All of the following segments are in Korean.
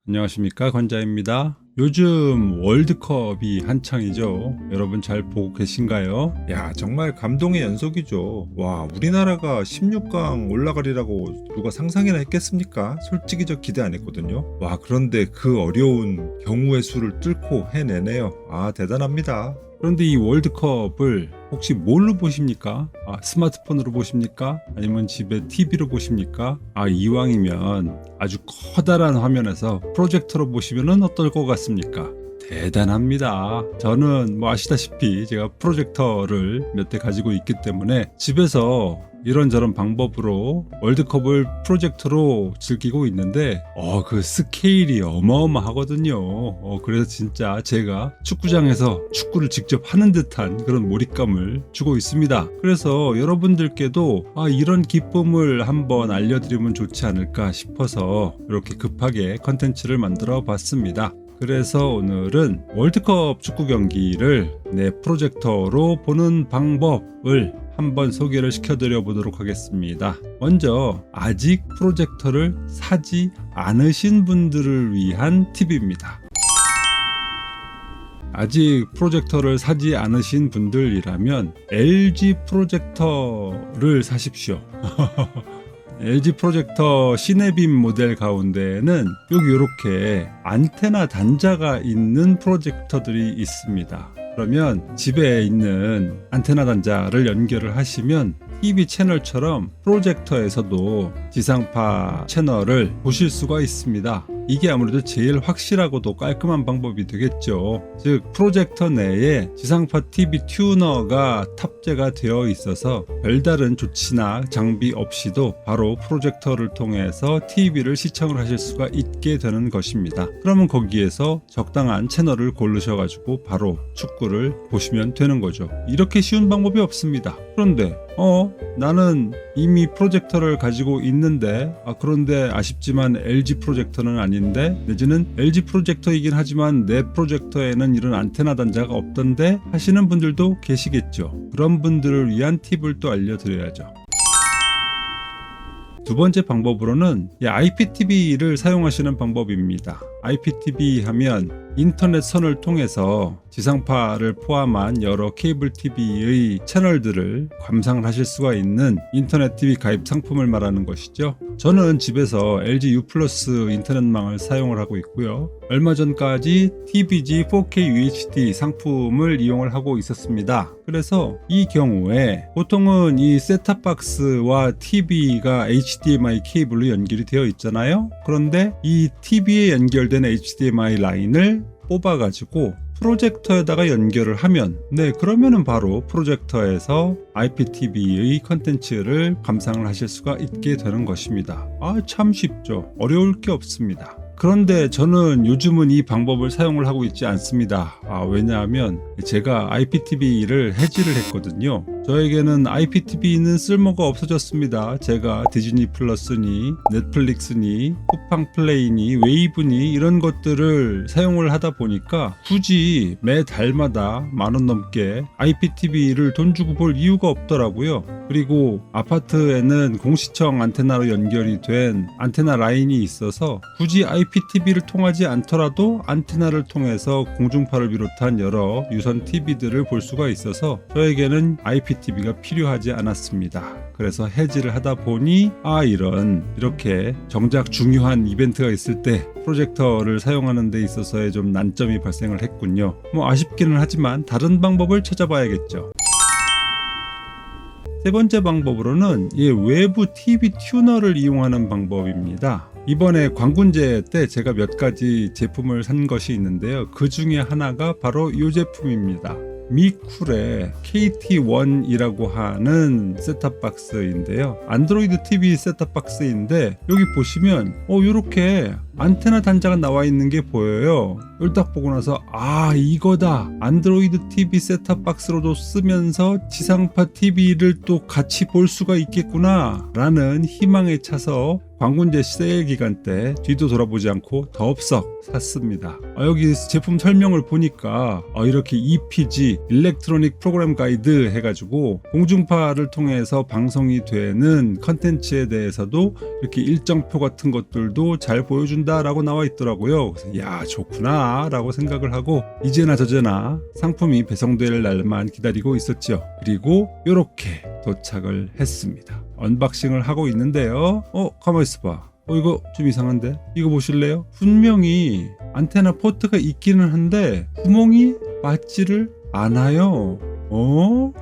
안녕하십니까, 권자입니다. 요즘 월드컵이 한창이죠. 여러분 잘 보고 계신가요? 야, 정말 감동의 연속이죠. 와, 우리나라가 16강 올라가리라고 누가 상상이나 했겠습니까? 솔직히 저 기대 안 했거든요. 와, 그런데 그 어려운 경우의 수를 뚫고 해내네요. 아, 대단합니다. 그런데 이 월드컵을 혹시 뭘로 보십니까? 스마트폰으로 보십니까? 아니면 집에 TV로 보십니까? 이왕이면 아주 커다란 화면에서 프로젝터로 보시면 어떨 것 같습니까? 대단합니다. 저는 아시다시피 제가 프로젝터를 몇 대 가지고 있기 때문에 집에서 이런저런 방법으로 월드컵을 프로젝터로 즐기고 있는데 그 스케일이 어마어마하거든요. 그래서 진짜 제가 축구장에서 축구를 직접 하는 듯한 그런 몰입감을 주고 있습니다. 그래서 여러분들께도 이런 기쁨을 한번 알려드리면 좋지 않을까 싶어서 이렇게 급하게 컨텐츠를 만들어 봤습니다. 그래서 오늘은 월드컵 축구 경기를 내 프로젝터로 보는 방법을 한번 소개를 시켜드려 보도록 하겠습니다. 먼저 아직 프로젝터를 사지 않으신 분들을 위한 팁입니다. 아직 프로젝터를 사지 않으신 분들이라면 LG 프로젝터를 사십시오. LG 프로젝터 시네빔 모델 가운데에는 여기 이렇게 안테나 단자가 있는 프로젝터들이 있습니다. 그러면 집에 있는 안테나 단자를 연결을 하시면 TV 채널처럼 프로젝터에서도 지상파 채널을 보실 수가 있습니다. 이게 아무래도 제일 확실하고도 깔끔한 방법이 되겠죠. 즉 프로젝터 내에 지상파 TV 튜너가 탑재가 되어 있어서 별다른 조치나 장비 없이도 바로 프로젝터를 통해서 TV를 시청을 하실 수가 있게 되는 것입니다. 그러면 거기에서 적당한 채널을 고르셔가지고 바로 축구를 보시면 되는 거죠. 이렇게 쉬운 방법이 없습니다. 그런데 나는 이미 프로젝터를 가지고 있는데 그런데 아쉽지만 LG 프로젝터는 아닌데 내지는 LG 프로젝터이긴 하지만 내 프로젝터에는 이런 안테나 단자가 없던데 하시는 분들도 계시겠죠. 그런 분들을 위한 팁을 또 알려드려야죠. 두 번째 방법으로는 IPTV를 사용하시는 방법입니다. IPTV 하면 인터넷 선을 통해서 지상파를 포함한 여러 케이블 TV의 채널들을 감상을 하실 수가 있는 인터넷 TV 가입 상품을 말하는 것이죠. 저는 집에서 LG U+ 인터넷망을 사용을 하고 있고요. 얼마 전까지 TVG 4K UHD 상품을 이용을 하고 있었습니다. 그래서 이 경우에 보통은 이 셋탑박스와 TV가 HDMI 케이블로 연결이 되어 있잖아요. 그런데 이 TV에 연결된 HDMI 라인을 뽑아가지고 프로젝터에다가 연결을 하면 그러면은 바로 프로젝터에서 IPTV의 컨텐츠를 감상을 하실 수가 있게 되는 것입니다. 참 쉽죠. 어려울 게 없습니다. 그런데 저는 요즘은 이 방법을 사용을 하고 있지 않습니다. 왜냐하면 제가 IPTV를 해지를 했거든요. 저에게는 IPTV는 쓸모가 없어졌습니다. 제가 디즈니 플러스니 넷플릭스니 쿠팡 플레이니 웨이브니 이런 것들을 사용을 하다 보니까 굳이 매 달마다 10,000원 넘게 IPTV를 돈 주고 볼 이유가 없더라고요. 그리고 아파트에는 공시청 안테나로 연결이 된 안테나 라인이 있어서 굳이 IPTV를 통하지 않더라도 안테나를 통해서 공중파를 비롯한 여러 유선 TV들을 볼 수가 있어서 저에게는 IPTV가 필요하지 않았습니다. 그래서 해지를 하다 보니 이렇게 정작 중요한 이벤트가 있을 때 프로젝터를 사용하는 데 있어서의 좀 난점이 발생을 했군요. 아쉽기는 하지만 다른 방법을 찾아봐야겠죠. 세 번째 방법으로는 외부 TV 튜너를 이용하는 방법입니다. 이번에 광군제 때 제가 몇 가지 제품을 산 것이 있는데요. 그 중에 하나가 바로 이 제품입니다. 미쿨의 KT1이라고 하는 셋탑박스인데요. 안드로이드 TV 셋탑박스인데 여기 보시면 이렇게 안테나 단자가 나와 있는 게 보여요. 이걸 딱 보고 나서 이거다. 안드로이드 TV 셋탑박스로도 쓰면서 지상파 TV를 또 같이 볼 수가 있겠구나 라는 희망에 차서 광군제 세일 기간 때 뒤도 돌아보지 않고 덥석 샀습니다. 여기 제품 설명을 보니까 이렇게 EPG 일렉트로닉 프로그램 가이드 해가지고 공중파를 통해서 방송이 되는 컨텐츠에 대해서도 이렇게 일정표 같은 것들도 잘 보여준다 사용된다라고 나와 있더라고요. 그래서 야, 좋구나라고 생각을 하고 이제나 저제나 상품이 배송될 날만 기다리고 있었죠. 그리고 이렇게 도착을 했습니다. 언박싱을 하고 있는데요. 가만히 있어봐. 이거 좀 이상한데? 이거 보실래요? 분명히 안테나 포트가 있기는 한데 구멍이 맞지를 않아요.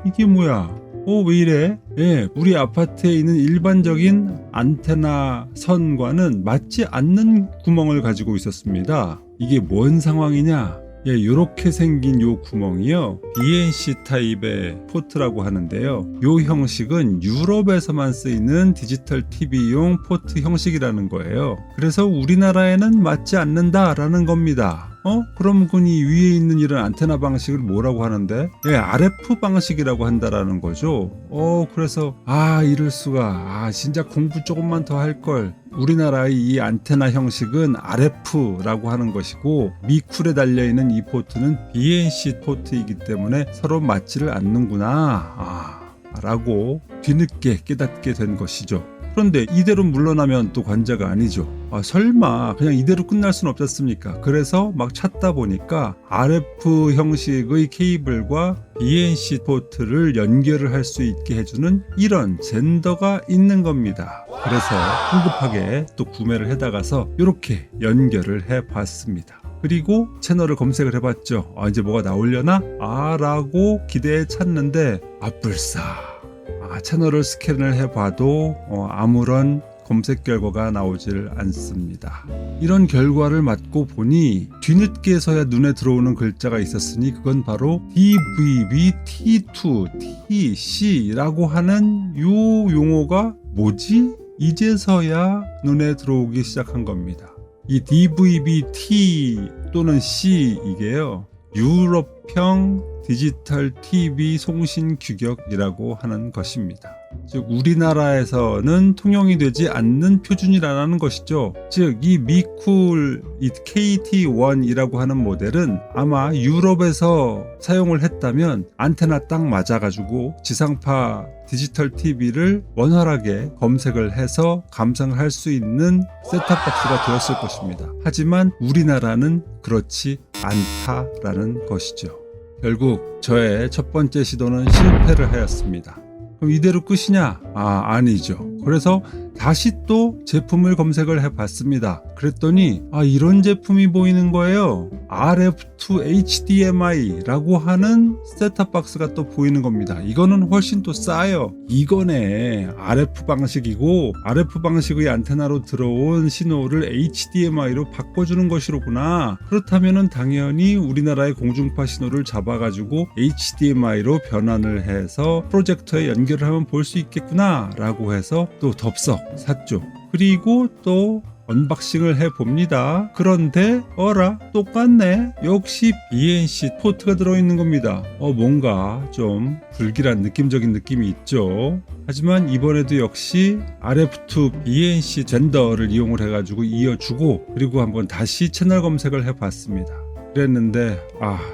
이게 뭐야? 왜 이래? 예, 우리 아파트에 있는 일반적인 안테나 선과는 맞지 않는 구멍을 가지고 있었습니다. 이게 뭔 상황이냐? 예, 이렇게 생긴 요 구멍이요, BNC 타입의 포트라고 하는데요. 요 형식은 유럽에서만 쓰이는 디지털 TV용 포트 형식이라는 거예요. 그래서 우리나라에는 맞지 않는다라는 겁니다. 그럼 이 위에 있는 이런 안테나 방식을 뭐라고 하는데? 예, RF 방식이라고 한다라는 거죠. 그래서 이럴 수가. 진짜 공부 조금만 더 할 걸. 우리나라의 이 안테나 형식은 RF라고 하는 것이고 미쿨에 달려있는 이 포트는 BNC 포트이기 때문에 서로 맞지를 않는구나 라고 뒤늦게 깨닫게 된 것이죠. 그런데 이대로 물러나면 또 관자가 아니죠. 설마 그냥 이대로 끝날 수는 없지 않습니까? 그래서 막 찾다 보니까 RF 형식의 케이블과 BNC 포트를 연결을 할 수 있게 해주는 이런 젠더가 있는 겁니다. 그래서 황급하게 또 구매를 해다가서 이렇게 연결을 해봤습니다. 그리고 채널을 검색을 해봤죠. 이제 뭐가 나오려나? 라고 기대에 찼는데 불사. 채널을 스캔을 해봐도 아무런 검색 결과가 나오질 않습니다. 이런 결과를 맞고 보니 뒤늦게서야 눈에 들어오는 글자가 있었으니 그건 바로 DVB-T2-TC라고 하는 요 용어가 뭐지? 이제서야 눈에 들어오기 시작한 겁니다. 이 DVB-T 또는 C 이게요, 유럽형 디지털 TV 송신 규격이라고 하는 것입니다. 즉 우리나라에서는 통용이 되지 않는 표준이라는 것이죠. 즉 이 미쿨 KT1이라고 하는 모델은 아마 유럽에서 사용을 했다면 안테나 딱 맞아가지고 지상파 디지털 TV를 원활하게 검색을 해서 감상을 할 수 있는 셋탑박스가 되었을 것입니다. 하지만 우리나라는 그렇지 않다라는 것이죠. 결국 저의 첫 번째 시도는 실패를 하였습니다. 그럼 이대로 끝이냐? 아니죠. 그래서 다시 또 제품을 검색을 해봤습니다. 그랬더니 이런 제품이 보이는 거예요. RF2 HDMI라고 하는 셋탑박스가 또 보이는 겁니다. 이거는 훨씬 또 싸요. 이거네. RF 방식이고 RF 방식의 안테나로 들어온 신호를 HDMI로 바꿔주는 것이로구나. 그렇다면은 당연히 우리나라의 공중파 신호를 잡아가지고 HDMI로 변환을 해서 프로젝터에 연결을 하면 볼 수 있겠구나 라고 해서 또 덥석 샀죠. 그리고 또 언박싱을 해봅니다. 그런데 똑같네. 역시 BNC 포트가 들어있는 겁니다. 뭔가 좀 불길한 느낌적인 느낌이 있죠. 하지만 이번에도 역시 RF2 BNC 젠더를 이용을 해가지고 이어주고 그리고 한번 다시 채널 검색을 해봤습니다. 그랬는데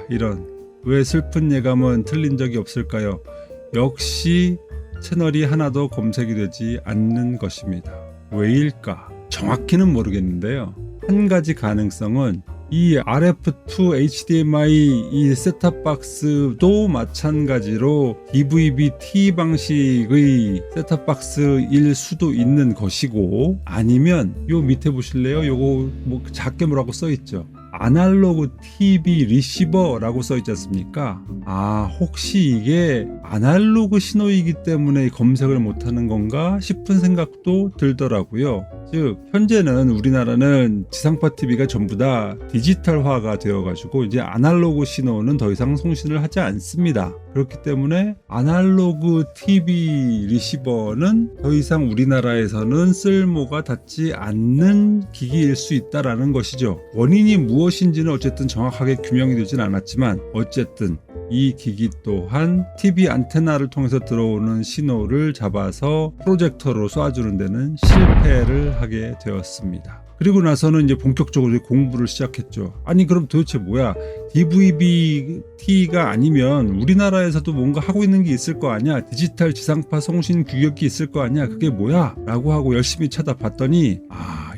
이런, 왜 슬픈 예감은 틀린 적이 없을까요? 역시 채널이 하나도 검색이 되지 않는 것입니다. 왜일까? 정확히는 모르겠는데요. 한 가지 가능성은 이 RF2 HDMI 이 셋탑박스도 마찬가지로 DVB-T 방식의 셋탑박스일 수도 있는 것이고, 아니면 요 밑에 보실래요? 요거 뭐 작게 뭐라고 써있죠? 아날로그 TV 리시버라고 써있지 않습니까? 혹시 이게 아날로그 신호이기 때문에 검색을 못하는 건가 싶은 생각도 들더라고요. 즉 현재는 우리나라는 지상파 TV가 전부 다 디지털화가 되어가지고 이제 아날로그 신호는 더 이상 송신을 하지 않습니다. 그렇기 때문에 아날로그 TV 리시버는 더 이상 우리나라에서는 쓸모가 닿지 않는 기기일 수 있다라는 것이죠. 원인이 무엇인지는 어쨌든 정확하게 규명이 되진 않았지만 어쨌든 이 기기 또한 TV 안테나를 통해서 들어오는 신호를 잡아서 프로젝터로 쏴주는 데는 실패를 하게 되었습니다. 그리고 나서는 이제 본격적으로 공부를 시작했죠. 아니 그럼 도대체 뭐야? DVB-T가 아니면 우리나라에서도 뭔가 하고 있는 게 있을 거 아니야? 디지털 지상파 송신 규격이 있을 거 아니야? 그게 뭐야? 라고 하고 열심히 찾아봤더니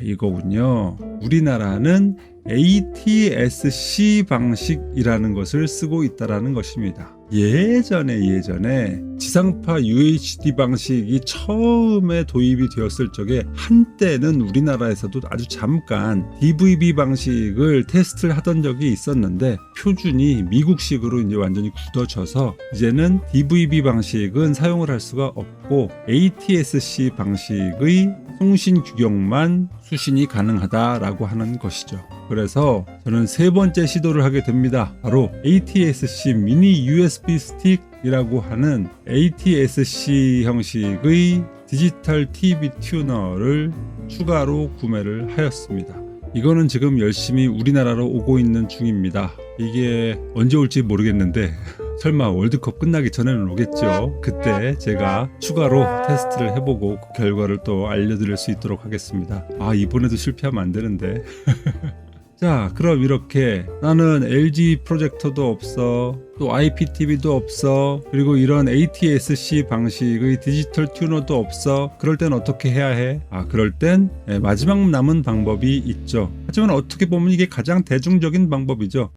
이거군요. 우리나라는 ATSC 방식이라는 것을 쓰고 있다라는 것입니다. 예전에 지상파 UHD 방식이 처음에 도입이 되었을 적에 한때는 우리나라에서도 아주 잠깐 DVB 방식을 테스트를 하던 적이 있었는데 표준이 미국식으로 이제 완전히 굳어져서 이제는 DVB 방식은 사용을 할 수가 없고 ATSC 방식의 송신 규격만 수신이 가능하다라고 하는 것이죠. 그래서 저는 세 번째 시도를 하게 됩니다. 바로 ATSC 미니 USB 스틱이라고 하는 ATSC 형식의 디지털 TV 튜너를 추가로 구매를 하였습니다. 이거는 지금 열심히 우리나라로 오고 있는 중입니다. 이게 언제 올지 모르겠는데 설마 월드컵 끝나기 전에는 오겠죠. 그때 제가 추가로 테스트를 해보고 그 결과를 또 알려드릴 수 있도록 하겠습니다. 이번에도 실패하면 안 되는데. 자, 그럼 이렇게 나는 LG 프로젝터도 없어, 또 IPTV도 없어, 그리고 이런 ATSC 방식의 디지털 튜너도 없어. 그럴 땐 어떻게 해야 해? 그럴 땐 마지막 남은 방법이 있죠. 하지만 어떻게 보면 이게 가장 대중적인 방법이죠.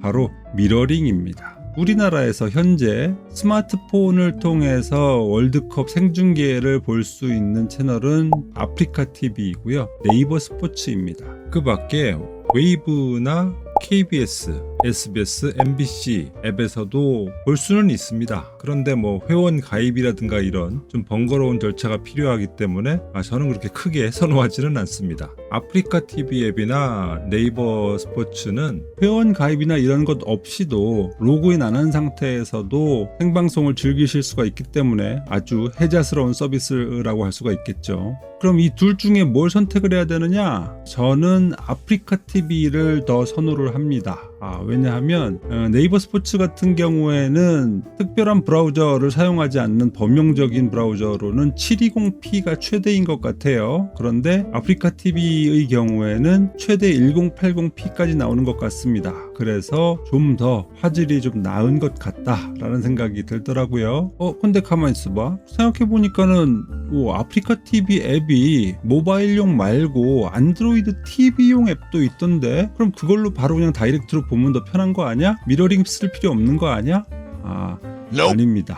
바로 미러링입니다. 우리나라에서 현재 스마트폰을 통해서 월드컵 생중계를 볼 수 있는 채널은 아프리카TV이고요. 네이버 스포츠입니다. 그 밖에 웨이브나 KBS, SBS, MBC 앱에서도 볼 수는 있습니다. 그런데 회원 가입이라든가 이런 좀 번거로운 절차가 필요하기 때문에 저는 그렇게 크게 선호하지는 않습니다. 아프리카TV 앱이나 네이버 스포츠는 회원 가입이나 이런 것 없이도 로그인 안 한 상태에서도 생방송을 즐기실 수가 있기 때문에 아주 혜자스러운 서비스라고 할 수가 있겠죠. 그럼 이 둘 중에 뭘 선택을 해야 되느냐? 저는 아프리카TV를 더 선호를 합니다. 왜냐하면 네이버 스포츠 같은 경우에는 특별한 브라우저를 사용하지 않는 범용적인 브라우저로는 720p가 최대인 것 같아요. 그런데 아프리카TV의 경우에는 최대 1080p까지 나오는 것 같습니다. 그래서 좀 더 화질이 좀 나은 것 같다라는 생각이 들더라고요. 근데 가만히 있어봐. 생각해보니까는 아프리카TV 앱이 모바일용 말고 안드로이드 TV용 앱도 있던데, 그럼 그걸로 바로 그냥 다이렉트로 보면 더 편한 거 아니야? 미러링 쓸 필요 없는 거 아니야? 아닙니다.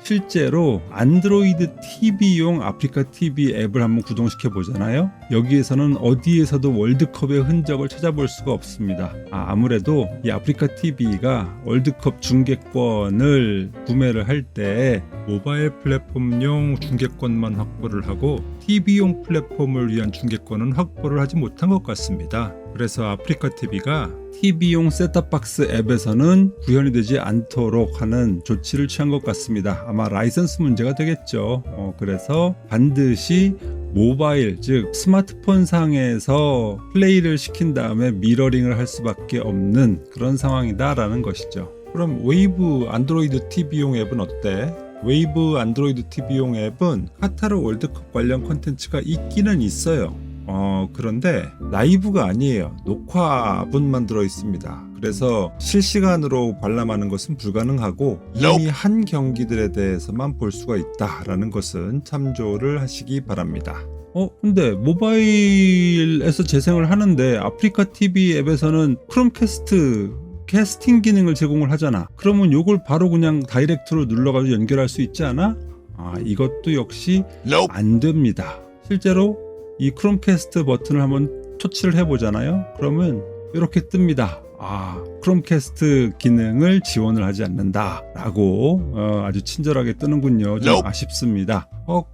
실제로 안드로이드 TV용 아프리카TV 앱을 한번 구동시켜 보잖아요. 여기에서는 어디에서도 월드컵의 흔적을 찾아볼 수가 없습니다. 아무래도 이 아프리카TV가 월드컵 중계권을 구매를 할 때 모바일 플랫폼용 중계권만 확보를 하고 TV용 플랫폼을 위한 중계권은 확보를 하지 못한 것 같습니다. 그래서 아프리카TV가 TV용 셋탑박스 앱에서는 구현이 되지 않도록 하는 조치를 취한 것 같습니다. 아마 라이선스 문제가 되겠죠. 그래서 반드시 모바일, 즉 스마트폰 상에서 플레이를 시킨 다음에 미러링을 할 수밖에 없는 그런 상황이다라는 것이죠. 그럼 웨이브 안드로이드 TV용 앱은 어때? 웨이브 안드로이드 TV용 앱은 카타르 월드컵 관련 콘텐츠가 있기는 있어요. 그런데 라이브가 아니에요. 녹화분만 들어 있습니다. 그래서 실시간으로 관람하는 것은 불가능하고 이미 한 경기들에 대해서만 볼 수가 있다라는 것은 참조를 하시기 바랍니다. 근데 모바일에서 재생을 하는데 아프리카TV 앱에서는 크롬캐스트 캐스팅 기능을 제공을 하잖아. 그러면 요걸 바로 그냥 다이렉트로 눌러가지고 연결할 수 있지 않아? 이것도 역시 안 됩니다. 실제로 이 크롬캐스트 버튼을 한번 터치를 해보잖아요. 그러면 이렇게 뜹니다. 크롬캐스트 기능을 지원을 하지 않는다 라고 아주 친절하게 뜨는군요. 좀 아쉽습니다.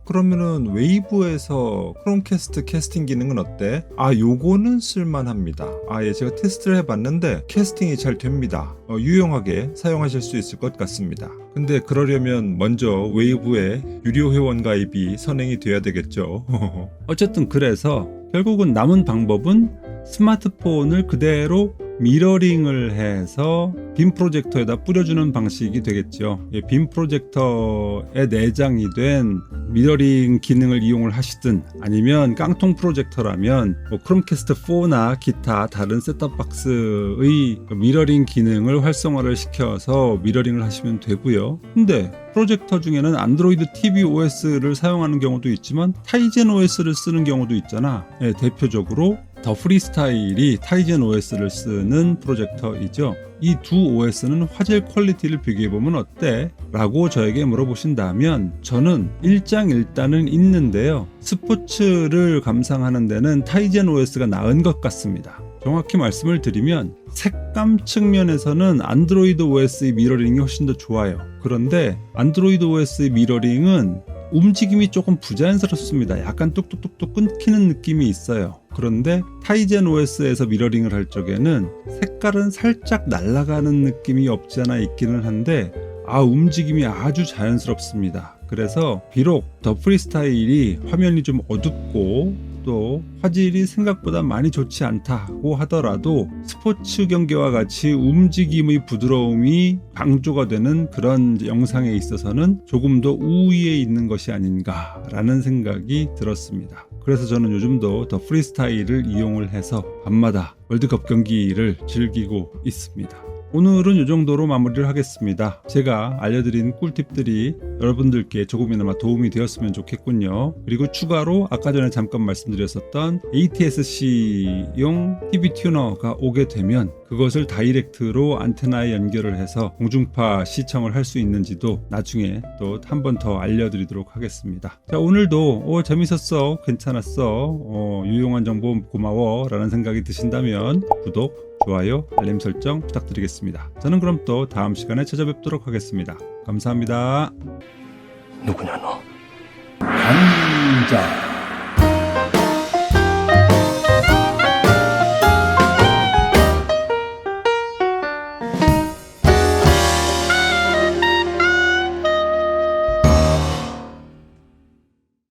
그러면은 웨이브에서 크롬캐스트 캐스팅 기능은 어때? 요거는 쓸만합니다. 제가 테스트를 해봤는데 캐스팅이 잘 됩니다. 유용하게 사용하실 수 있을 것 같습니다. 근데 그러려면 먼저 웨이브에 유료 회원 가입이 선행이 돼야 되겠죠. 어쨌든 그래서 결국은 남은 방법은 스마트폰을 그대로 미러링을 해서 빔 프로젝터에다 뿌려주는 방식이 되겠죠. 빔 프로젝터에 내장이 된 미러링 기능을 이용을 하시든 아니면 깡통 프로젝터라면 뭐 크롬캐스트 4나 기타 다른 셋톱박스의 미러링 기능을 활성화를 시켜서 미러링을 하시면 되고요. 근데 프로젝터 중에는 안드로이드 TV OS를 사용하는 경우도 있지만 타이젠 OS를 쓰는 경우도 있잖아. 대표적으로 더 프리스타일이 타이젠 OS를 쓰는 프로젝터이죠. 이 두 OS는 화질 퀄리티를 비교해보면 어때? 라고 저에게 물어보신다면 저는 일장일단은 있는데요. 스포츠를 감상하는 데는 타이젠 OS가 나은 것 같습니다. 정확히 말씀을 드리면 색감 측면에서는 안드로이드 OS의 미러링이 훨씬 더 좋아요. 그런데 안드로이드 OS의 미러링은 움직임이 조금 부자연스럽습니다. 약간 뚝뚝뚝뚝 끊기는 느낌이 있어요. 그런데 타이젠 OS에서 미러링을 할 적에는 색깔은 살짝 날아가는 느낌이 없지 않아 있기는 한데 움직임이 아주 자연스럽습니다. 그래서 비록 더 프리스타일이 화면이 좀 어둡고 또 화질이 생각보다 많이 좋지 않다고 하더라도 스포츠 경기와 같이 움직임의 부드러움이 강조가 되는 그런 영상에 있어서는 조금 더 우위에 있는 것이 아닌가라는 생각이 들었습니다. 그래서 저는 요즘도 더 프리스타일을 이용을 해서 밤마다 월드컵 경기를 즐기고 있습니다. 오늘은 이 정도로 마무리를 하겠습니다. 제가 알려드린 꿀팁들이 여러분들께 조금이나마 도움이 되었으면 좋겠군요. 그리고 추가로 아까 전에 잠깐 말씀드렸었던 ATSC용 TV 튜너가 오게 되면 그것을 다이렉트로 안테나에 연결을 해서 공중파 시청을 할 수 있는지도 나중에 또 한 번 더 알려드리도록 하겠습니다. 자, 오늘도 재밌었어, 괜찮았어, 유용한 정보 고마워 라는 생각이 드신다면 구독, 좋아요, 알림 설정 부탁드리겠습니다. 저는 그럼 또 다음 시간에 찾아뵙도록 하겠습니다. 감사합니다. 누구냐 너? 앉아.